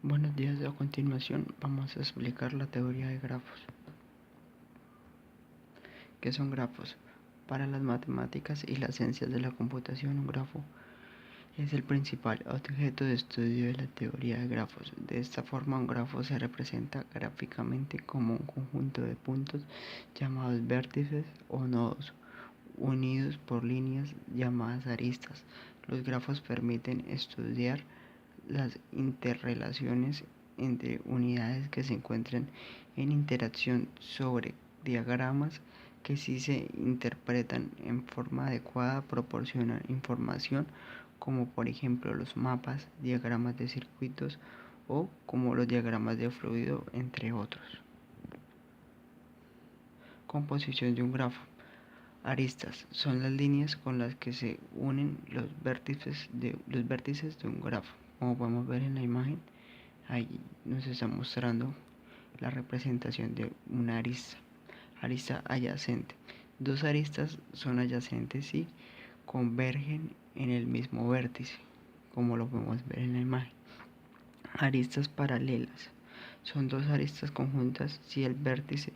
Buenos días, a continuación vamos a explicar la teoría de grafos. ¿Qué son grafos? Para las matemáticas y las ciencias de la computación, un grafo es el principal objeto de estudio de la teoría de grafos. De esta forma, un grafo se representa gráficamente como un conjunto de puntos llamados vértices o nodos, unidos por líneas llamadas aristas. Los grafos permiten estudiar las interrelaciones entre unidades que se encuentran en interacción sobre diagramas que, si se interpretan en forma adecuada, proporcionan información como por ejemplo los mapas, diagramas de circuitos o como los diagramas de fluido, entre otros. Composición de un grafo. Aristas son las líneas con las que se unen los vértices de un grafo. Como podemos ver en la imagen, ahí nos está mostrando la representación de una arista adyacente. Dos aristas son adyacentes y convergen en el mismo vértice, como lo podemos ver en la imagen. Aristas paralelas son dos aristas conjuntas si el vértice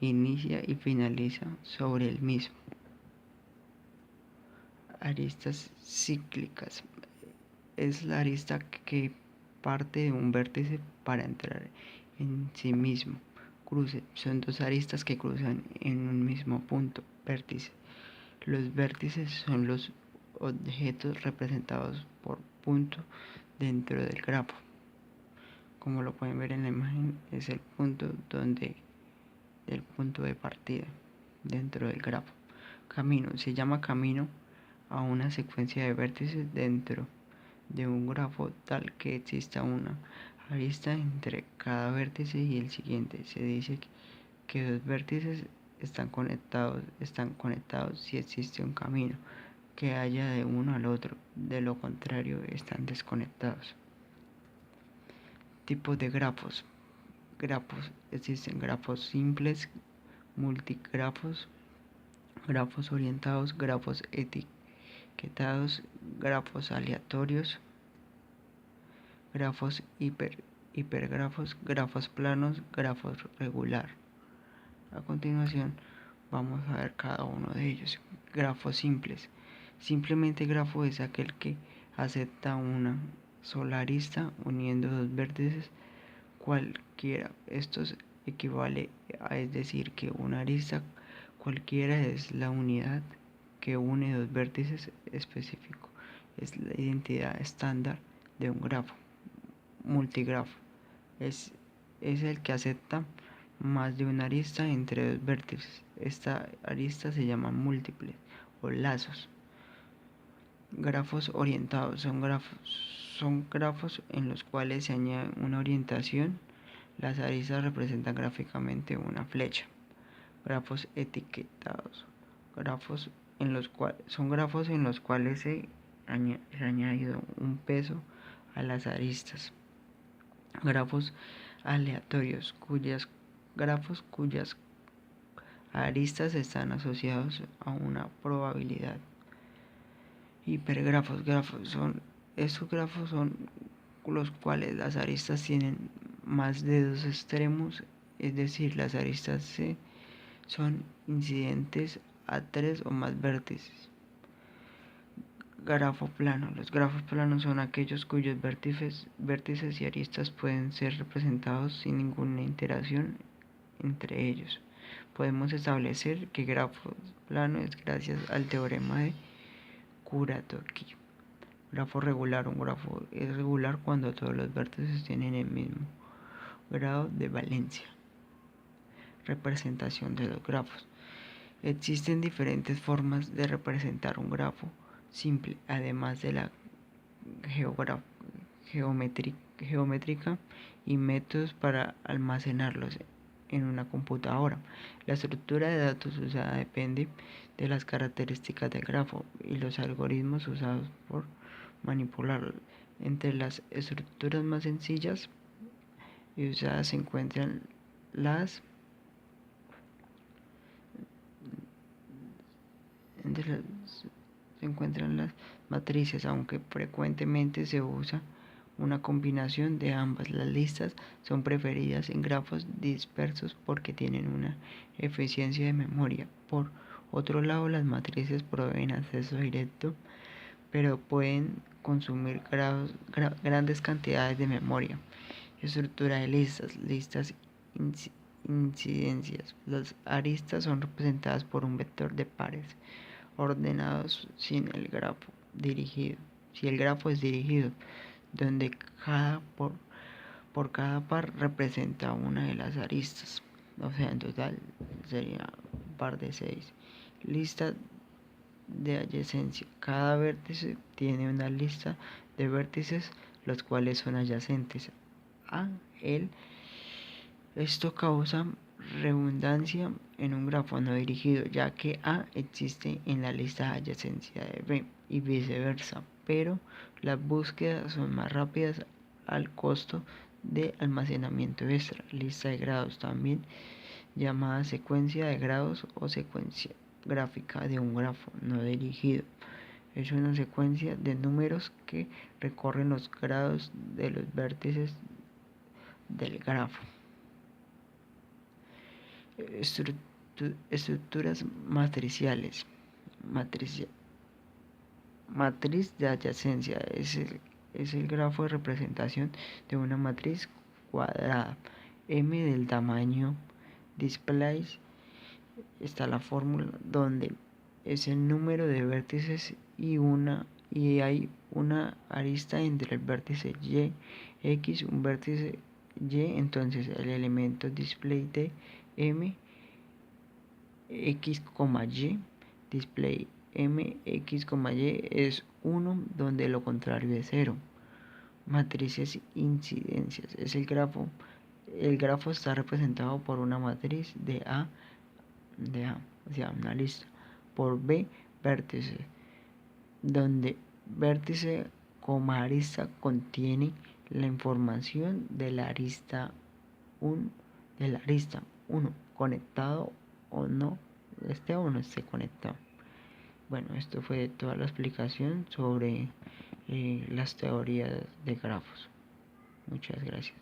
inicia y finaliza sobre el mismo. Aristas cíclicas es la arista que parte de un vértice para entrar en sí mismo. Cruce son dos aristas que cruzan en un mismo punto, vértice. Los vértices son los objetos representados por punto dentro del grafo. Como lo pueden ver en la imagen, es el punto de partida dentro del grafo. Camino se llama camino a una secuencia de vértices dentro de un grafo tal que exista una arista entre cada vértice y el siguiente. Se dice que dos vértices están conectados si existe un camino que haya de uno al otro, de lo contrario están desconectados. Tipos de grafos. Existen grafos simples, multigrafos, grafos orientados, grafos etiquetados, grafos aleatorios, grafos hipergrafos, grafos planos, grafos regular. A continuación vamos a ver cada uno de ellos. Grafos simples. Simplemente grafo es aquel que acepta una sola arista uniendo dos vértices cualquiera. Esto equivale a decir que una arista cualquiera es la unidad que une dos vértices específicos. Es la identidad estándar de un grafo. Multigrafo es el que acepta más de una arista entre dos vértices. Esta arista se llama múltiples o lazos. Grafos orientados son grafos en los cuales se añade una orientación. Las aristas representan gráficamente una flecha. Grafos etiquetados son grafos en los cuales se ha añadido un peso a las aristas. Grafos aleatorios cuyas aristas están asociados a una probabilidad. Hipergrafos. Estos grafos son los cuales las aristas tienen más de dos extremos, es decir, las aristas son incidentes a tres o más vértices. Grafo plano. Los grafos planos son aquellos cuyos vértices y aristas pueden ser representados sin ninguna interacción entre ellos. Podemos establecer que grafo plano es gracias al teorema de Kuratowski. Grafo regular. Un grafo es regular cuando todos los vértices tienen el mismo grado de valencia. Representación de los grafos. Existen diferentes formas de representar un grafo simple, además de la geométrica y métodos para almacenarlos en una computadora. La estructura de datos usada depende de las características del grafo y los algoritmos usados por manipularlo. Entre las estructuras más sencillas y usadas se encuentran las matrices, aunque frecuentemente se usa una combinación de ambas. Las listas son preferidas en grafos dispersos porque tienen una eficiencia de memoria. Por otro lado, las matrices proveen acceso directo, pero pueden consumir grandes cantidades de memoria. Estructura de listas. Listas incidencias. Las aristas son representadas por un vector de pares ordenados sin el grafo dirigido. Si el grafo es dirigido, donde por cada par representa una de las aristas. O sea, en total sería un par de 6. Lista de adyacencia. Cada vértice tiene una lista de vértices los cuales son adyacentes a él. Esto causa redundancia en un grafo no dirigido, ya que A existe en la lista de adyacencia de B y viceversa, pero las búsquedas son más rápidas al costo de almacenamiento extra. Lista de grados, también llamada secuencia de grados o secuencia gráfica de un grafo no dirigido. Es una secuencia de números que recorren los grados de los vértices del grafo. Estructuras matriciales. Matriz de adyacencia es el grafo de representación de una matriz cuadrada. M del tamaño displays está la fórmula donde es el número de vértices y hay una arista entre el vértice y x, un vértice y, entonces el elemento display de m x, y display m x, y es 1 donde lo contrario es 0. Matrices incidencias es el grafo está representado por una matriz de A, o sea, una lista, por B vértice, donde vértice, arista contiene la información de la arista 1, conectado o no esté conectado. Bueno, esto fue toda la explicación sobre las teorías de grafos. Muchas gracias.